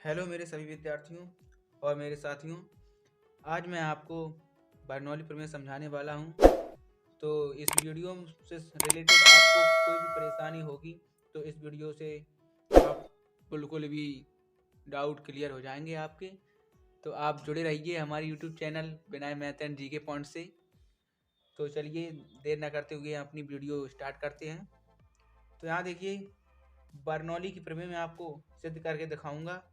Hello मेरे सभी विद्यार्थियों और मेरे साथियों। आज मैं आपको बर्नौली प्रमेय समझाने वाला हूँ। तो इस वीडियो से रिलेटेड आपको कोई भी परेशानी होगी तो इस वीडियो से आप बिल्कुल भी डाउट क्लियर हो जाएंगे आपके। तो आप जुड़े रहिए हमारे YouTube channel Vinay math and GK point से। तो चलिए देर न करते हुए अपनी वीडियो स्टार्ट करते हैं। तो यहाँ देखिए, बर्नौली की प्रमेय मैं आपको सिद्ध करके दिखाऊंगा।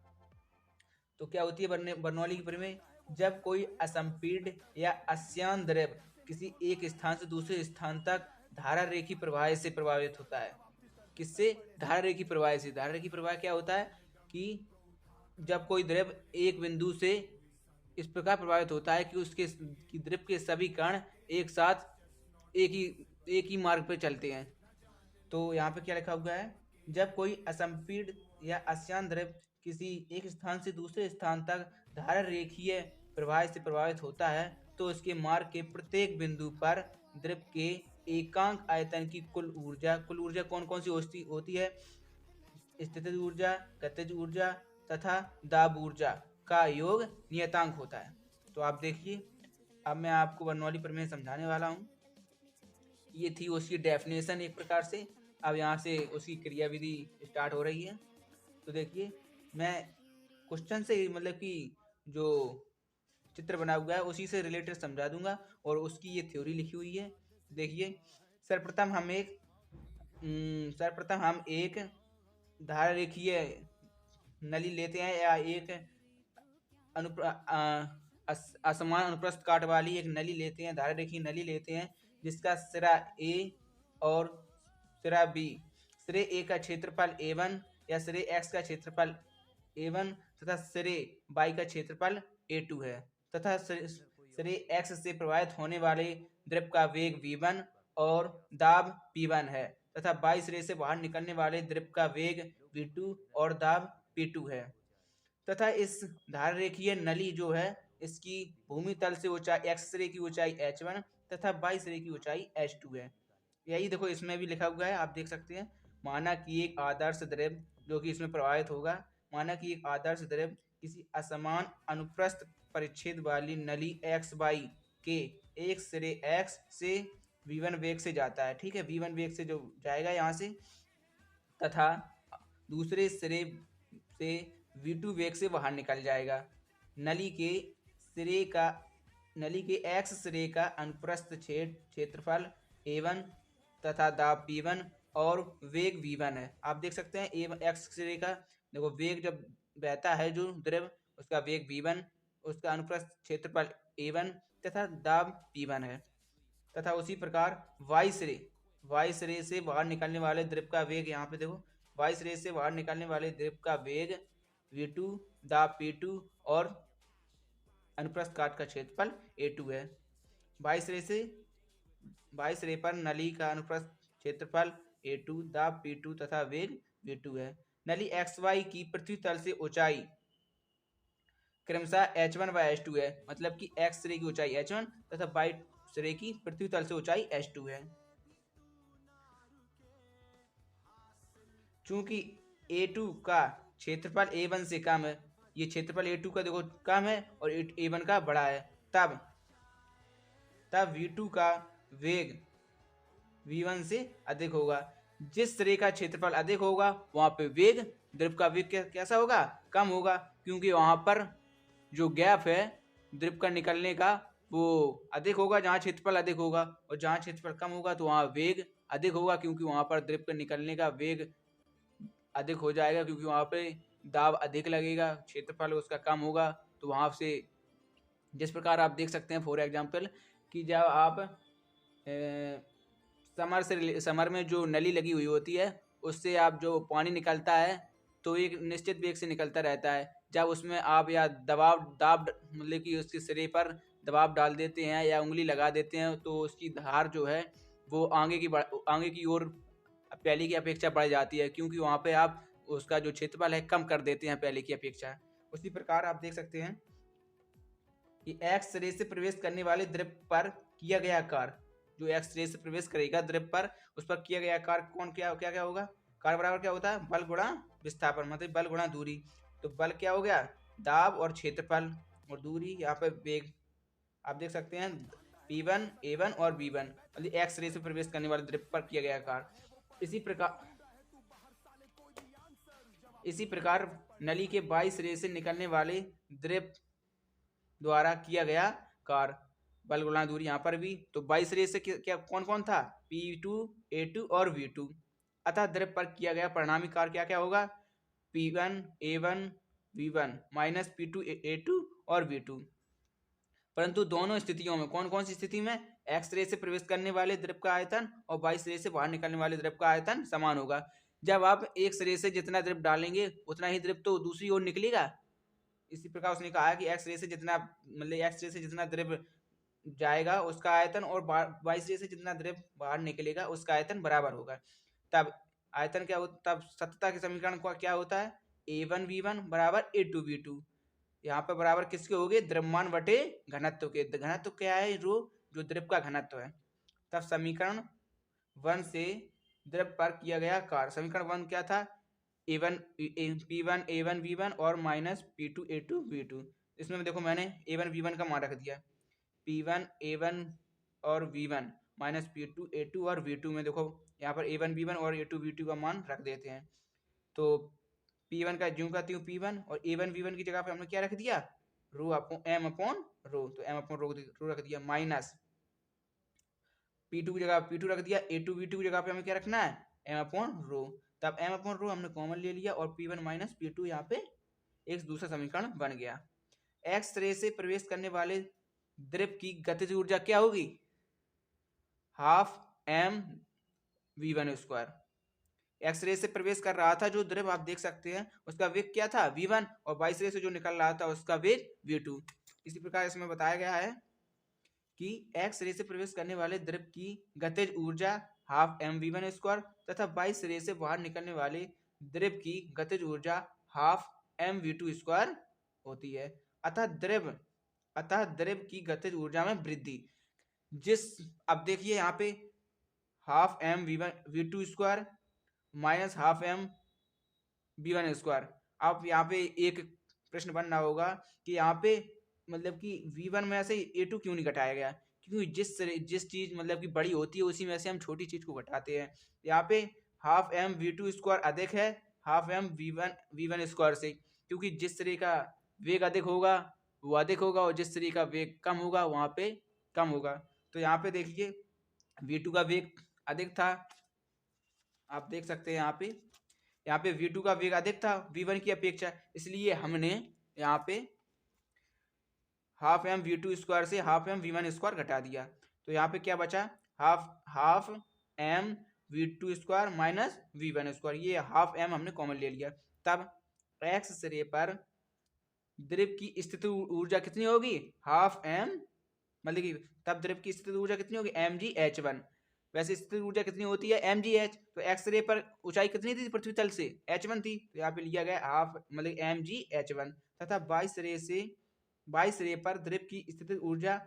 तो क्या होती है बर्नौली की प्रमेय? जब कोई असंपीड्य या अश्यान द्रव किसी एक स्थान से दूसरे स्थान तक धारा रेखी प्रवाह से प्रभावित होता है। किससे? धारा रेखी प्रवाह से। धारा रेखी प्रवाह क्या होता है कि जब कोई द्रव एक बिंदु से इस प्रकार प्रभावित होता है कि उसके कि द्रव के सभी कण एक साथ एक ही मार्ग पर चलते हैं। तो यहाँ पे क्या लिखा हुआ है? जब कोई असंपीड्य या अश्यान द्रव किसी एक स्थान से दूसरे स्थान तक धारा रेखीय प्रवाह से प्रभावित होता है तो उसके मार्ग के प्रत्येक बिंदु पर द्रव के एकांक आयतन की कुल ऊर्जा कौन कौन सी होती है? स्थितिज ऊर्जा, गतिज ऊर्जा तथा दाब ऊर्जा का योग नियतांक होता है। तो आप देखिए, अब मैं आपको बर्नौली प्रमेय समझाने वाला हूँ। ये थी उसकी डेफिनेशन एक प्रकार से। अब यहाँ से उसकी क्रियाविधि स्टार्ट हो रही है। तो देखिए, मैं क्वेश्चन से मतलब कि जो चित्र बना हुआ है उसी से रिलेटेड समझा दूंगा और उसकी ये थ्योरी लिखी हुई है। देखिए, सर्वप्रथम हम एक धारा रेखीय नली लेते हैं या एक असमान अनुप्रस्थ काट वाली एक नली लेते हैं, धारा रेखीय नली लेते हैं जिसका सिरा ए और सिरा बी, सिरे ए का क्षेत्रफल A1 या सिरे एक्स का क्षेत्रफल A1 तथा सिरे बाई का क्षेत्रफल A2 है तथा सिरे एक्स से प्रवाहित होने वाले द्रव का वेग V1 और दाब P1 है तथा बाई सिरे से बाहर निकलने वाले द्रव का वेग V2 और दाब P2 है तथा इस धारा रेखीय नली जो है इसकी भूमि तल से ऊंचाई एक्स सिरे की ऊंचाई H1 तथा बाई सिरे की ऊंचाई H2 है। यही देखो इसमें भी लिखा हुआ है, आप देख सकते हैं। माना कि एक आदर्श द्रव जो कि इसमें प्रवाहित होगा, माना कि एक आदर्श द्रव किसी असमान अनुप्रस्थ परिच्छेद वाली नली एक्स बाई के एक सिरे एक्स से V1 वेग से जाता है। ठीक है, V1 वेग से जो जाएगा यहाँ से तथा दूसरे सिरे से V2 वेग से बाहर निकल जाएगा। नली के सिरे का नली के एक्स सिरे का अनुप्रस्थ क्षेत्रफल A1 तथा दाब P1 और वेग V1 है। आप देख सकते हैं एक्स सिरे का देखो वेग जब बहता है जो द्रव उसका वेग V1, उसका अनुप्रस्थ क्षेत्रफल A1 तथा दाब P1 है तथा उसी प्रकार वाई सिरे से बाहर निकलने वाले द्रव का वेग, यहाँ पे देखो वाई सिरे से बाहर निकलने वाले द्रव का वेग V2 दाब P2 और अनुप्रस्थ काट का क्षेत्रफल A2 है। बाई सिरे पर नली का अनुप्रस्थ क्षेत्रफल A2 दाब P2 तथा वेग V2 है। नली XY की पृथ्वी तल से ऊंचाई क्रमशः H1 व H2 है, मतलब कि X सिरे की ऊंचाई H1 तथा बाई सिरे की पृथ्वी तल से ऊंचाई H2 है। चूंकि A2 का क्षेत्रफल A1 से कम है, ये क्षेत्रफल A2 का देखो कम है और A1 का बड़ा है, तब V2 का वेग V1 से अधिक होगा। जिस सिरे का क्षेत्रफल अधिक होगा वहां पे वेग द्रव का वेग कैसा होगा? कम होगा, क्योंकि वहां पर जो गैप है द्रव का निकलने का वो अधिक होगा जहाँ क्षेत्रफल अधिक होगा, और जहाँ क्षेत्रफल कम होगा तो वहाँ वेग अधिक होगा क्योंकि वहां पर द्रव का निकलने का वेग अधिक हो जाएगा, क्योंकि वहां पे दाब अधिक लगेगा, क्षेत्रफल उसका कम होगा। तो वहां से जिस प्रकार आप देख सकते हैं फॉर एग्जाम्पल कि जब आप समर में जो नली लगी हुई होती है उससे आप जो पानी निकलता है तो एक निश्चित वेग से निकलता रहता है। जब उसमें आप या दाब मतलब कि उसके सिरे पर दबाव डाल देते हैं या उंगली लगा देते हैं तो उसकी धार जो है वो आगे की ओर पहले की अपेक्षा बढ़ जाती है, क्योंकि वहाँ पे आप उसका जो क्षेत्रफल है कम कर देते हैं पहले की अपेक्षा। उसी प्रकार आप देख सकते हैं कि एक्स रे से प्रवेश करने वाले द्रव पर किया गया कार्य, जो एक्स रे से प्रवेश करेगा द्रव पर उस पर किया गया कार्य क्या क्या होगा? कार्य बराबर क्या होता है? बल गुणा विस्थापन, मतलब बल गुणा दूरी। तो बल क्या हो गया, दाब और क्षेत्रफल, और दूरी यहाँ पे वेग। आप देख सकते हैं P1 A1 और B1 मतलब एक्स रे से प्रवेश करने वाले द्रव पर किया गया कार्य। इसी प्रकार नली के 22 रे से निकलने वाले द्रव द्वारा किया गया कार्य, बल गुणा दूरी यहाँ पर भी। तो 22 रे से क्या कौन कौन था, P2 A2 और V2। अतः द्रव पर किया गया परिणामी कार्य क्या क्या होगा, P1 A1 V1 minus P2 A2 और V2। परंतु दोनों स्थितियों में, कौन कौन सी स्थिति में, एक्स रे से प्रवेश करने वाले द्रव का आयतन और 22 रे से बाहर निकलने वाले द्रव का आयतन समान होगा। जब आप एक रे से जितना द्रव डालेंगे उतना ही द्रव तो दूसरी ओर निकलेगा। इसी प्रकार उसने कहा कि एक्स रे से जितना मतलब एक्स रे से जितना द्रव जाएगा उसका आयतन और 22 रे से जितना द्रव बाहर निकलेगा उसका आयतन बराबर होगा। तब आयतन क्या होता, तब सतता के समीकरण का क्या होता है, A1 V1 बराबर A2 V2। यहाँ पर बराबर किसके हो गए, द्रव्यमान बटे घनत्व के। घनत्व क्या है, रो, जो द्रव का घनत्व है। तब समीकरण 1 से द्रव पर किया गया कार्य, समीकरण 1 क्या था, P1 A1 V1 और माइनस P2 A2 V2। इसमें देखो मैंने A1 V1 का मान रख दिया, P1 A1 और V1 माइनस P2 A2 और V2 में देखो यहाँ पर A1 V1 और A2 V2 का मान रख देते हैं। तो P1 का ज्यों का त्यों P1 और A1 V1 की जगह पे हमने क्या रख दिया, rho upon M upon rho, तो M अपॉन रो रख दिया, माइनस P2 की जगह P2 रख दिया, A2 V2 की जगह पे हमें क्या रखना है, M अपॉन रो। तब M अपॉन रो हमने कॉमन ले लिया और P1 माइनस P2 यहाँ पे एक दूसरा समीकरण बन गया। एक्स रे से प्रवेश करने वाले द्रव की गतिज ऊर्जा क्या होगी, half M V1 square. X ray से प्रवेश कर रहा था जो द्रव, आप देख सकते हैं उसका वेग क्या था V1 और 22 रे से जो निकल रहा था उसका वेग V2। इसी प्रकार इसमें बताया गया है कि एक्स रे से प्रवेश करने वाले द्रव की गतिज ऊर्जा हाफ M V1 स्क्वायर तथा 22 रे से बाहर निकलने वाले द्रव की गतिज ऊर्जा हाफ M V2 स्क्वायर होती है। अतः द्रव की गतिज ऊर्जा में वृद्धि, अब देखिए यहाँ पे half M V2 square minus half M V1 square. अब यहाँ पे एक प्रश्न बनना होगा कि यहाँ पे मतलब कि V1 में से A2 क्यों नहीं घटाया गया, क्योंकि जिस चीज मतलब कि बड़ी होती है उसी में से हम छोटी चीज को घटाते हैं। यहाँ पे हाफ M V2 स्क्वायर अधिक है हाफ M V1 स्क्वायर से, क्योंकि जिस तरह का वेग अधिक होगा वो अधिक होगा और जिस तरह का वेग कम होगा वहाँ पे कम होगा। तो यहाँ पे देखिए V2 का वेग अधिक था, आप देख सकते हैं यहाँ पे V2 का वेग अधिक था V1 की अपेक्षा, इसलिए हमने यहाँ पे हाफ M V2 स्क्वायर से हाफ M V1 स्क्वायर घटा दिया। तो यहाँ पे क्या बचा, half M V2 square minus V1 square, ये हाफ M हमने कॉमन ले लिया। तब एक्स सिरे पर द्रव की स्थित ऊर्जा कितनी होगी, हाफ M, मतलब कि तब द्रव की स्थित ऊर्जा कितनी होगी mgh1। वैसे स्थित ऊर्जा कितनी होती है mgh, तो एक्स रे पर ऊंचाई कितनी थी पृथ्वी तल से, h1 थी, तो यहाँ पे लिया गया हाफ मतलब mgh1 तथा 22 रे पर द्रव की स्थित ऊर्जा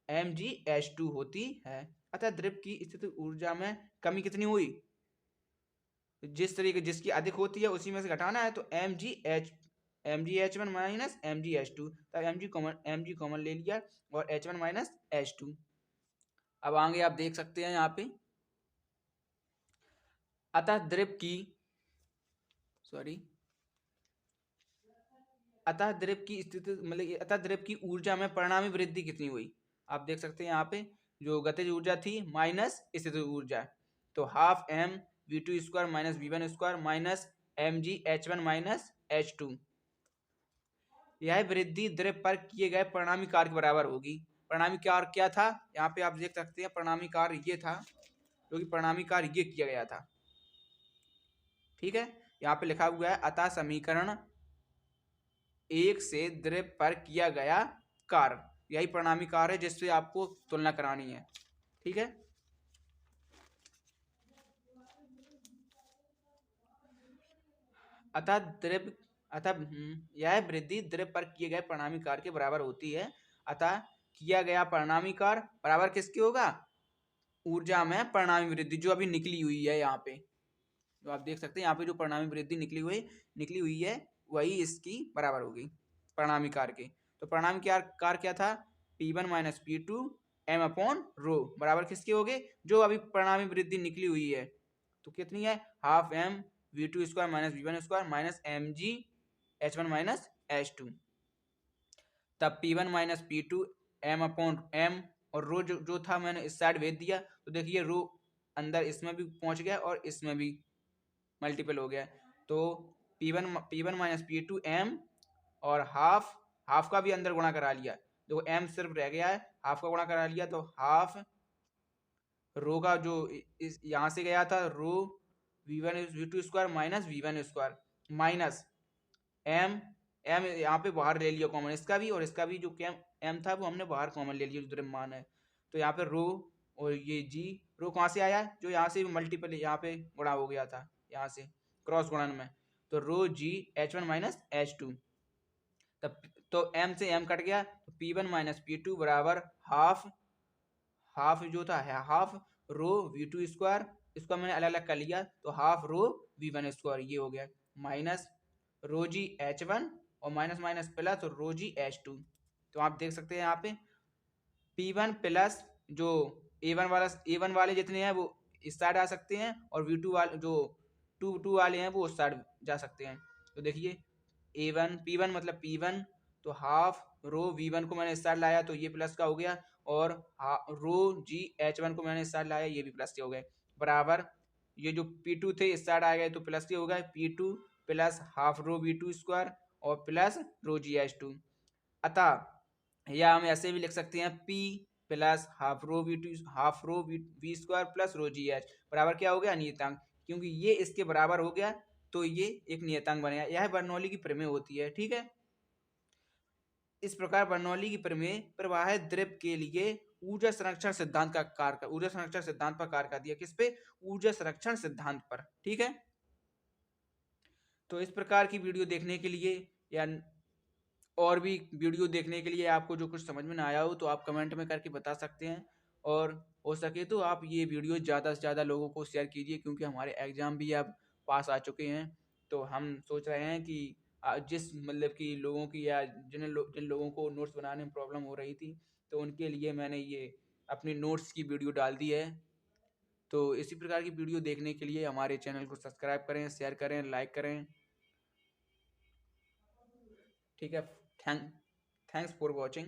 mgh2 होती है। अतः द्रव की स्थित ऊर्जा में कमी कितनी हुई, जिस तरीके जिसकी अधिक होती है उसी में से घटाना है, तो mgh1 माइनस mgh2, तब mg कॉमन ले लिया और h1 माइनस h2। अब आगे आप देख सकते हैं यहाँ पे अतः द्रव की ऊर्जा में परिणामी वृद्धि कितनी हुई, आप देख सकते हैं यहाँ पे जो गतिज ऊर्जा थी माइनस स्थित ऊर्जा, तो half M V2 square minus V1 square minus mgh1 minus h2। यह वृद्धि द्रव पर किए गए परिणामी कार्य के बराबर होगी। परिणामी कार्य क्या था, यहाँ पे आप देख सकते हैं परिणामी कार्य ये था, क्योंकि परिणामी कार्य ये किया गया था, ठीक है। यहाँ पे लिखा हुआ है अतः समीकरण 1 से द्रव पर किया गया कार्य, यही परिणामी कार्य है जिससे आपको तुलना करानी है, ठीक है। अतः यह वृद्धि द्रव पर किए गए परिणामी कार्य के बराबर होती है। अतः किया गया परिणामी कार्य बराबर किसके होगा, ऊर्जा में परिणामी वृद्धि जो अभी निकली हुई है यहाँ पे, जो आप देख सकते हैं यहाँ पे जो परिणामी वृद्धि निकली हुई है वही इसकी बराबर होगी परिणामी कार्य के। तो परिणामी कार्य क्या था, P1 minus P2 m upon rho बराबर किसके हो गए, जो अभी परिणामी वृद्धि निकली हुई है तो कितनी है, half m v2 square minus v1 square minus mg h1 minus h2। तब P1 minus P2 m upon m और रो जो था मैंने इस साइड भेज दिया तो देखिए रो अंदर इसमें भी पहुंच गया और इसमें भी मल्टीपल हो गया। तो P1 माइनस P2 m और हाफ का भी अंदर गुणा करा लिया, देखो m सिर्फ रह गया है, हाफ का गुणा करा लिया तो हाफ रो का जो इस यहाँ से गया था रो v1 v2 square minus v1 square minus m यहाँ पे बाहर ले लिया कॉमन, इसका भी और इसका भी जो m था वो हमने बाहर कॉमन ले लिया जो द्रव्यमान है। तो यहाँ पे रो और ये g, रो कहाँ से आया, जो यहाँ से मल्टीपल यहाँ पे गुणा हो गया था यहाँ से क्रॉस गुणन में, तो रो g h1 माइनस h2। तब तो m से m कट गया तो P1 माइनस P2 बराबर हाफ जो था हाफ रो v2 स्क्वायर, इसको मैंने अलग अलग कर लिया तो हाफ रो v1 स्क्वायर ये हो गया माइनस रो जी h1 और माइनस माइनस प्लस रो जी h2। तो आप देख सकते हैं यहाँ पे P1 प्लस जो A1 वाले जितने हैं वो इस साइड आ सकते हैं और V2 वाले जो टू वाले हैं वो उस साइड जा सकते हैं। तो देखिए A1 P1 मतलब P1 तो हाफ रो V1 को मैंने इस साइड लाया तो ये प्लस का हो गया और रो जी H1 को मैंने इस साइड लाया ये भी प्लस के हो गए बराबर ये जो P2 थे इस साइड आ गए तो प्लस के हो गए P2 प्लस हाफ रो V2 स्क्वायर और प्लस रो जी H2। अतः या हम ऐसे भी लिख सकते हैं P plus half rho v square plus rho g h बराबर क्या हो गया, नियतांक, क्योंकि ये इसके बराबर हो गया तो ये एक नियतांक बनेगा। यह बर्नौली की प्रमेय होती है, ठीक है। इस प्रकार बर्नौली की प्रमेय प्रवाहित द्रव के लिए ऊर्जा संरक्षण सिद्धांत पर कार्य करती है। किस पे, ऊर्जा संरक्षण सिद्धांत पर, ठीक है। तो इस प्रकार की वीडियो देखने के लिए या और भी वीडियो देखने के लिए आपको जो कुछ समझ में ना आया हो तो आप कमेंट में करके बता सकते हैं और हो सके तो आप ये वीडियो ज़्यादा से ज़्यादा लोगों को शेयर कीजिए क्योंकि हमारे एग्ज़ाम भी अब पास आ चुके हैं। तो हम सोच रहे हैं कि जिस मतलब कि लोगों की या जिन लोगों को नोट्स बनाने में प्रॉब्लम हो रही थी तो उनके लिए मैंने ये अपनी नोट्स की वीडियो डाल दी है। तो इसी प्रकार की वीडियो देखने के लिए हमारे चैनल को सब्सक्राइब करें, शेयर करें, लाइक करें, ठीक है। Thanks for watching.